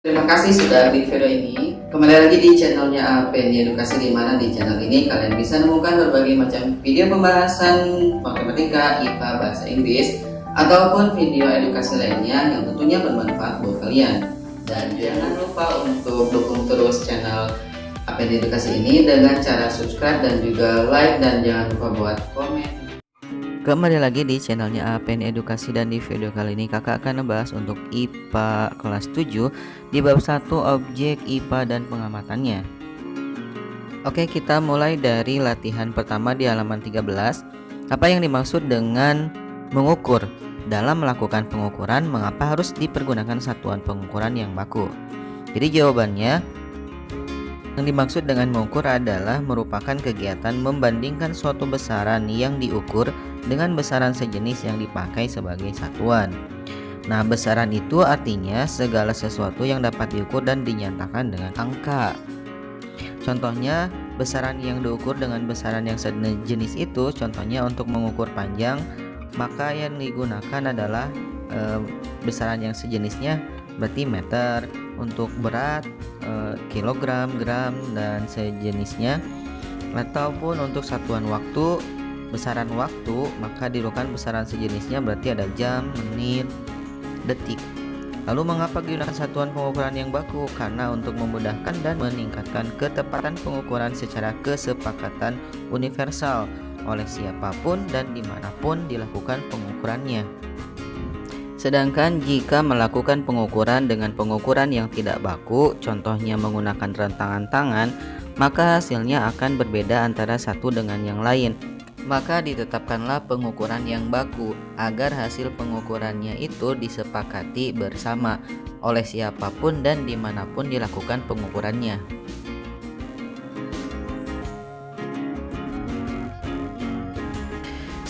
Terima kasih sudah klik video ini. Kembali lagi di channelnya Alveni Edukasi, di mana di channel ini kalian bisa menemukan berbagai macam video pembahasan matematika, IPA, bahasa Inggris, ataupun video edukasi lainnya yang tentunya bermanfaat buat kalian. Dan jangan lupa untuk dukung terus channel Alveni Edukasi ini dengan cara subscribe dan juga like, dan jangan lupa buat komen. Kembali lagi di channelnya Alveni Edukasi, dan di video kali ini kakak akan membahas untuk IPA kelas 7 di bab 1 objek IPA dan pengamatannya. Oke, kita mulai dari latihan pertama di halaman 13. Apa yang dimaksud dengan mengukur? Dalam melakukan pengukuran, mengapa harus dipergunakan satuan pengukuran yang baku? Jadi jawabannya, yang dimaksud dengan mengukur adalah merupakan kegiatan membandingkan suatu besaran yang diukur dengan besaran sejenis yang dipakai sebagai satuan. Nah, besaran itu artinya segala sesuatu yang dapat diukur dan dinyatakan dengan angka. Contohnya, besaran yang diukur dengan besaran yang sejenis itu, contohnya untuk mengukur panjang, maka yang digunakan adalah besaran yang sejenisnya berarti meter. Untuk berat, kilogram, gram, dan sejenisnya. Ataupun untuk satuan waktu, besaran waktu, maka dilakukan besaran sejenisnya berarti ada jam, menit, detik. Lalu mengapa digunakan satuan pengukuran yang baku? Karena untuk memudahkan dan meningkatkan ketepatan pengukuran secara kesepakatan universal oleh siapapun dan dimanapun dilakukan pengukurannya. Sedangkan jika melakukan pengukuran dengan pengukuran yang tidak baku, contohnya menggunakan rentangan tangan, maka hasilnya akan berbeda antara satu dengan yang lain. Maka ditetapkanlah pengukuran yang baku agar hasil pengukurannya itu disepakati bersama oleh siapapun dan dimanapun dilakukan pengukurannya.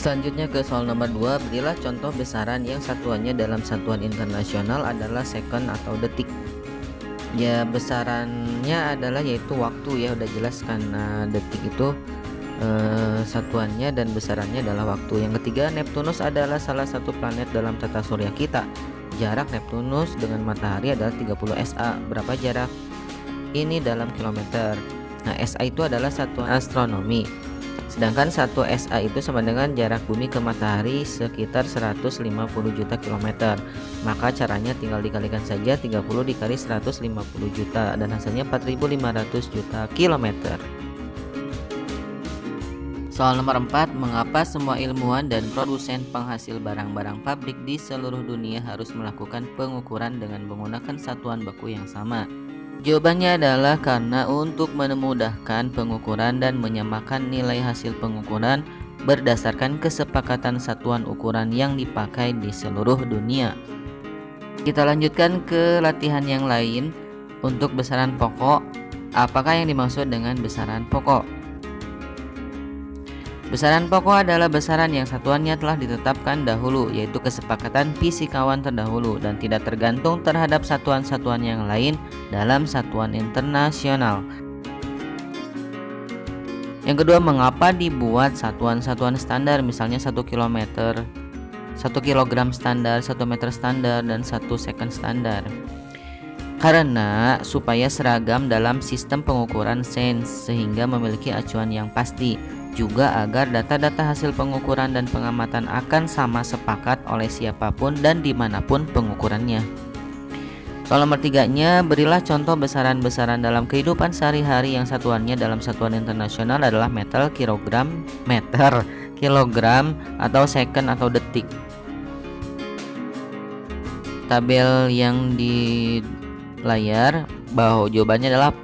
Selanjutnya ke soal nomor 2, berilah contoh besaran yang satuannya dalam satuan internasional adalah second atau detik. Ya, besarannya adalah yaitu waktu, ya udah jelas karena detik itu satuannya dan besarannya adalah waktu. Yang ketiga, Neptunus adalah salah satu planet dalam tata surya kita. Jarak Neptunus dengan matahari adalah 30 SA. Berapa jarak ini dalam kilometer? Nah, SA itu adalah satuan astronomi. Sedangkan 1 SA itu sama dengan jarak bumi ke matahari sekitar 150 juta kilometer. Maka caranya tinggal dikalikan saja 30 dikali 150 juta dan hasilnya 4.500 juta kilometer. Soal nomor 4, mengapa semua ilmuwan dan produsen penghasil barang-barang pabrik di seluruh dunia harus melakukan pengukuran dengan menggunakan satuan baku yang sama? Jawabannya adalah karena untuk memudahkan pengukuran dan menyamakan nilai hasil pengukuran berdasarkan kesepakatan satuan ukuran yang dipakai di seluruh dunia. Kita lanjutkan ke latihan yang lain. Untuk besaran pokok, apakah yang dimaksud dengan besaran pokok? Besaran pokok adalah besaran yang satuannya telah ditetapkan dahulu, yaitu kesepakatan fisikawan terdahulu dan tidak tergantung terhadap satuan-satuan yang lain dalam satuan internasional. Yang kedua, mengapa dibuat satuan-satuan standar, misalnya 1 km, 1 kg standar, 1 meter standar, dan 1 second standar? Karena supaya seragam dalam sistem pengukuran sains sehingga memiliki acuan yang pasti. Juga agar data-data hasil pengukuran dan pengamatan akan sama sepakat oleh siapapun dan dimanapun pengukurannya. Soal nomor 3-nya, berilah contoh besaran-besaran dalam kehidupan sehari-hari yang satuannya dalam satuan internasional adalah meter, kilogram, atau second atau detik. Tabel yang di layar bahwa jawabannya adalah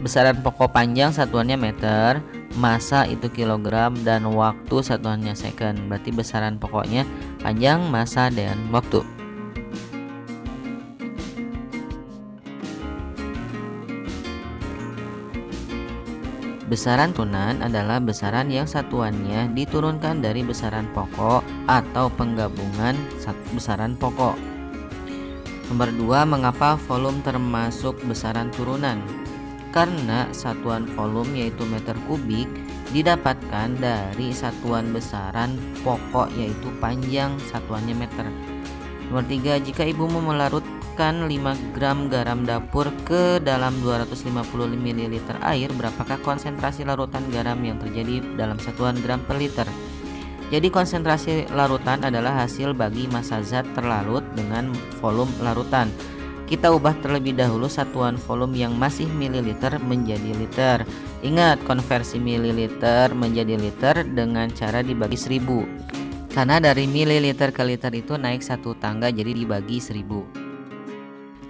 besaran pokok panjang satuannya meter, massa itu kilogram, dan waktu satuannya second. Berarti besaran pokoknya panjang, massa, dan waktu. Besaran turunan adalah besaran yang satuannya diturunkan dari besaran pokok atau penggabungan besaran pokok. Nomor 2, mengapa volume termasuk besaran turunan? Karena satuan volume yaitu meter kubik didapatkan dari satuan besaran pokok yaitu panjang, satuannya meter. Nomor 3, jika ibumu jelaskan 5 gram garam dapur ke dalam 250 ml air, berapakah konsentrasi larutan garam yang terjadi dalam satuan gram per liter? Jadi konsentrasi larutan adalah hasil bagi massa zat terlarut dengan volume larutan. Kita ubah terlebih dahulu satuan volume yang masih mililiter menjadi liter. Ingat, konversi mililiter menjadi liter dengan cara dibagi 1000. Karena dari mililiter ke liter itu naik 1 tangga, jadi dibagi 1000.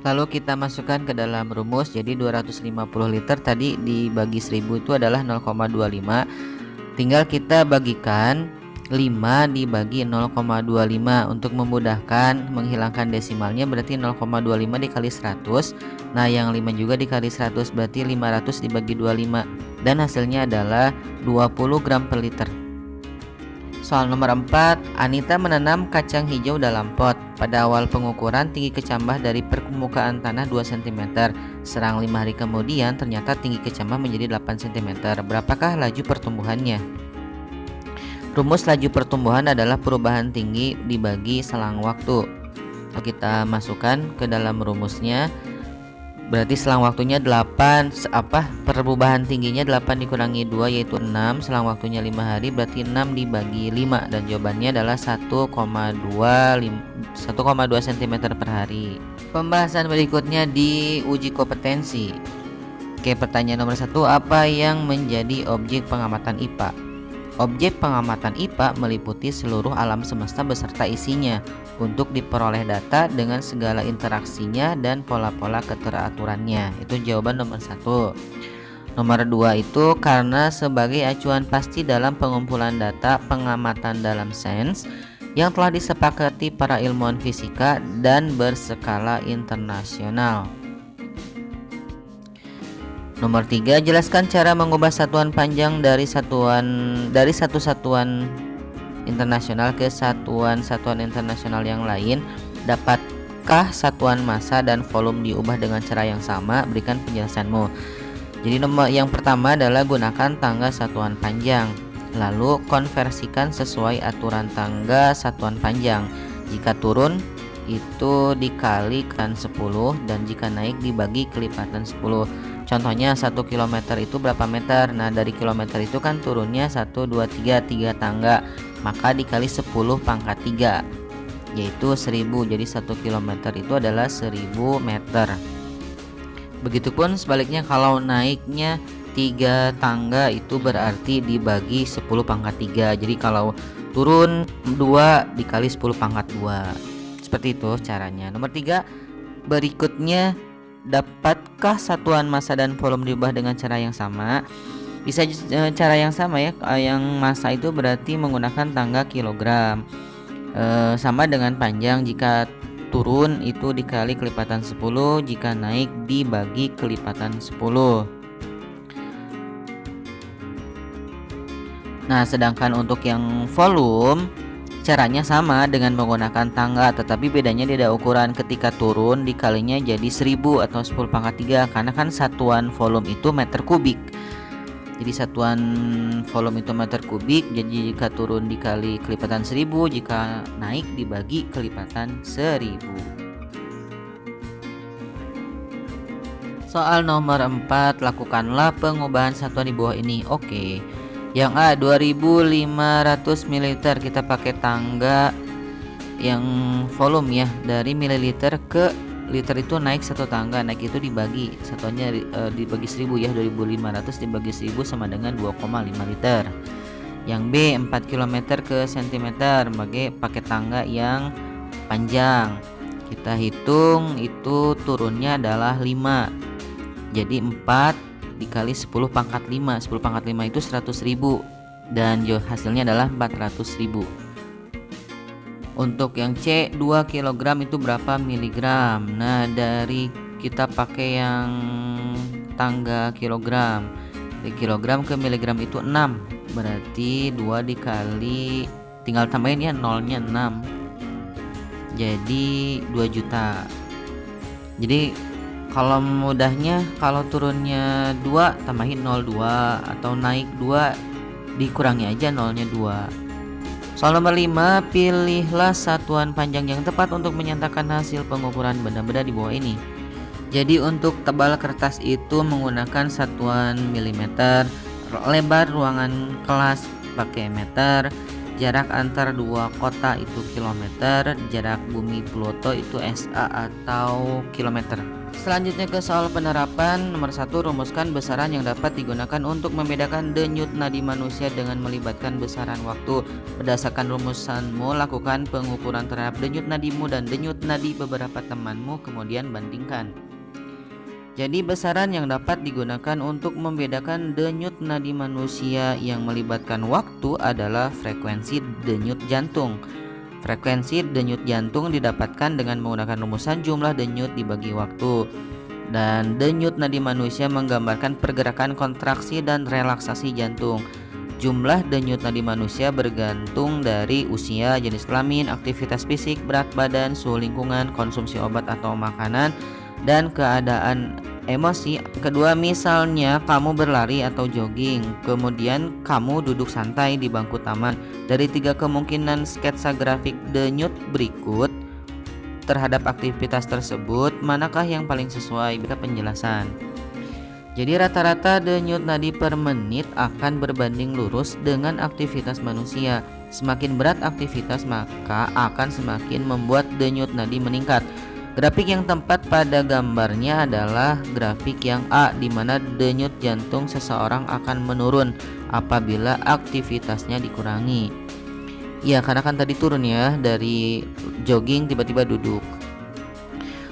Lalu kita masukkan ke dalam rumus. Jadi 250 liter tadi dibagi 1000 itu adalah 0,25. Tinggal kita bagikan 5 dibagi 0,25 untuk memudahkan menghilangkan desimalnya, berarti 0,25 dikali 100. Nah, yang 5 juga dikali 100 berarti 500 dibagi 25 dan hasilnya adalah 20 gram per liter. Soal nomor 4, Anita menanam kacang hijau dalam pot. Pada awal pengukuran tinggi kecambah dari permukaan tanah 2 cm. Serang 5 hari kemudian ternyata tinggi kecambah menjadi 8 cm. Berapakah laju pertumbuhannya? Rumus laju pertumbuhan adalah perubahan tinggi dibagi selang waktu. Kita masukkan ke dalam rumusnya. Berarti selang waktunya 8, perubahan tingginya 8 dikurangi 2 yaitu 6, selang waktunya 5 hari berarti 6 dibagi 5 dan jawabannya adalah 1,2 cm per hari. Pembahasan berikutnya di uji kompetensi. Oke, pertanyaan nomor 1, apa yang menjadi objek pengamatan IPA? Objek pengamatan IPA meliputi seluruh alam semesta beserta isinya untuk diperoleh data dengan segala interaksinya dan pola-pola keteraturannya. Itu jawaban nomor 1. Nomor 2 itu karena sebagai acuan pasti dalam pengumpulan data pengamatan dalam sains yang telah disepakati para ilmuwan fisika dan berskala internasional. Nomor 3, jelaskan cara mengubah satuan panjang dari satu satuan internasional ke satuan internasional yang lain. Dapatkah satuan massa dan volume diubah dengan cara yang sama? Berikan penjelasanmu. Jadi nomor yang pertama adalah gunakan tangga satuan panjang. Lalu konversikan sesuai aturan tangga satuan panjang. Jika turun itu dikalikan 10 dan jika naik dibagi kelipatan 10. Contohnya 1 km itu berapa meter? Nah, dari kilometer itu kan turunnya 1, 2, 3 tangga, maka dikali 10 pangkat 3 yaitu 1000. Jadi 1 km itu adalah 1000 meter. Begitupun sebaliknya, kalau naiknya 3 tangga itu berarti dibagi 10 pangkat 3. Jadi kalau turun 2 dikali 10 pangkat 2. Seperti itu caranya. Nomor 3, berikutnya, dapatkah satuan massa dan volume diubah dengan cara yang sama? Bisa cara yang sama ya. Yang massa itu berarti menggunakan tangga kilogram. Sama dengan panjang, jika turun itu dikali kelipatan 10, jika naik dibagi kelipatan 10. Nah, sedangkan untuk yang volume caranya sama dengan menggunakan tangga, tetapi bedanya ada ukuran. Ketika turun dikalinya jadi 1000 atau 10 pangkat 3 karena kan satuan volume itu meter kubik. Jadi satuan volume itu meter kubik, jadi jika turun dikali kelipatan 1000, jika naik dibagi kelipatan 1000. Soal nomor 4, lakukanlah pengubahan satuan di bawah ini. Oke. Yang A 2500 ml, kita pakai tangga yang volume ya, dari mililiter ke liter itu naik 1 tangga, naik itu dibagi satuannya dibagi 1000 ya, 2500 dibagi 1000 sama dengan 2,5 liter. Yang B 4 km ke cm, pakai tangga yang panjang. Kita hitung itu turunnya adalah 5. Jadi 4 dikali 10 pangkat 5. 10 pangkat 5 itu 100.000 dan hasilnya adalah 400.000. Untuk yang C 2 kg itu berapa miligram? Nah, dari kita pakai yang tangga kilogram. Dari kilogram ke miligram itu 6. Berarti 2 dikali, tinggal tambahin ya, nolnya 6. Jadi 2 juta. Jadi kalau mudahnya, kalau turunnya 2 tambahin 0,2 atau naik 2 dikurangi aja nolnya 2. Soal nomor 5, pilihlah satuan panjang yang tepat untuk menyatakan hasil pengukuran benda-benda di bawah ini. Jadi untuk tebal kertas itu menggunakan satuan milimeter, lebar ruangan kelas pakai meter, jarak antar dua kota itu kilometer, jarak bumi Pluto itu SA atau kilometer. Selanjutnya ke soal penerapan. Nomor 1, rumuskan besaran yang dapat digunakan untuk membedakan denyut nadi manusia dengan melibatkan besaran waktu. Berdasarkan rumusanmu, lakukan pengukuran terhadap denyut nadimu dan denyut nadi beberapa temanmu, kemudian bandingkan. Jadi besaran yang dapat digunakan untuk membedakan denyut nadi manusia yang melibatkan waktu adalah frekuensi denyut jantung. Frekuensi denyut jantung didapatkan dengan menggunakan rumusan jumlah denyut dibagi waktu. Dan denyut nadi manusia menggambarkan pergerakan kontraksi dan relaksasi jantung. Jumlah denyut nadi manusia bergantung dari usia, jenis kelamin, aktivitas fisik, berat badan, suhu lingkungan, konsumsi obat atau makanan, dan keadaan emosi. Kedua, misalnya kamu berlari atau jogging, kemudian kamu duduk santai di bangku taman. Dari 3 kemungkinan sketsa grafik denyut berikut terhadap aktivitas tersebut, manakah yang paling sesuai? Berikan penjelasan. Jadi rata-rata denyut nadi per menit akan berbanding lurus dengan aktivitas manusia. Semakin berat aktivitas, maka akan semakin membuat denyut nadi meningkat. Grafik yang tepat pada gambarnya adalah grafik yang A, di mana denyut jantung seseorang akan menurun apabila aktivitasnya dikurangi. Ya, karena kan tadi turun ya, dari jogging tiba-tiba duduk.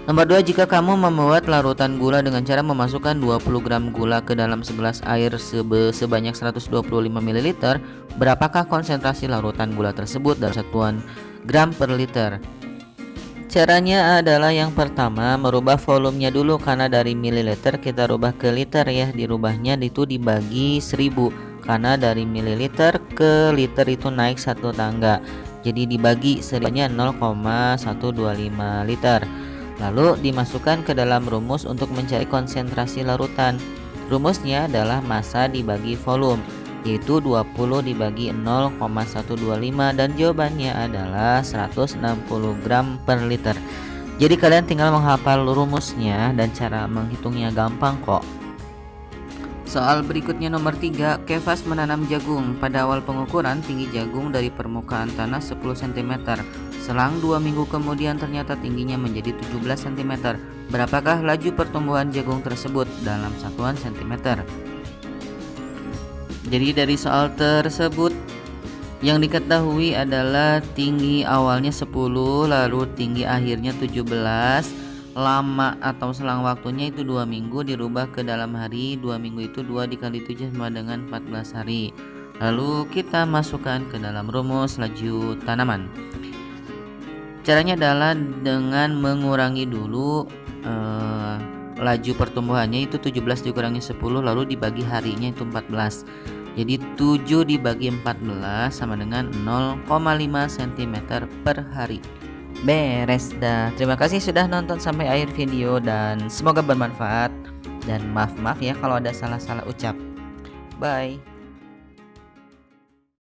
Nomor 2, jika kamu membuat larutan gula dengan cara memasukkan 20 gram gula ke dalam segelas air sebanyak 125 ml, berapakah konsentrasi larutan gula tersebut dalam satuan gram per liter? Caranya adalah yang pertama, merubah volumenya dulu, karena dari mililiter kita rubah ke liter ya. Dirubahnya itu dibagi 1000, karena dari mililiter ke liter itu naik 1 tangga. Jadi dibagi serinya 0,125 liter. Lalu dimasukkan ke dalam rumus untuk mencari konsentrasi larutan. Rumusnya adalah massa dibagi volume, yaitu 20 dibagi 0,125, dan jawabannya adalah 160 gram per liter. Jadi kalian tinggal menghafal rumusnya dan cara menghitungnya gampang kok. Soal berikutnya nomor 3, Kefas menanam jagung. Pada awal pengukuran, tinggi jagung dari permukaan tanah 10 cm. Selang 2 minggu kemudian ternyata tingginya menjadi 17 cm. Berapakah laju pertumbuhan jagung tersebut dalam satuan cm? Jadi dari soal tersebut yang diketahui adalah tinggi awalnya 10, lalu tinggi akhirnya 17, lama atau selang waktunya itu 2 minggu dirubah ke dalam hari. 2 minggu itu 2 dikali 7 sama dengan 14 hari. Lalu kita masukkan ke dalam rumus laju tanaman. Caranya adalah dengan mengurangi dulu laju pertumbuhannya itu 17 dikurangi 10, lalu dibagi harinya itu 14. Jadi 7 dibagi 14 sama dengan 0,5 cm per hari. Beres dah. Terima kasih sudah nonton sampai akhir video dan semoga bermanfaat. Dan maaf ya kalau ada salah-salah ucap. Bye.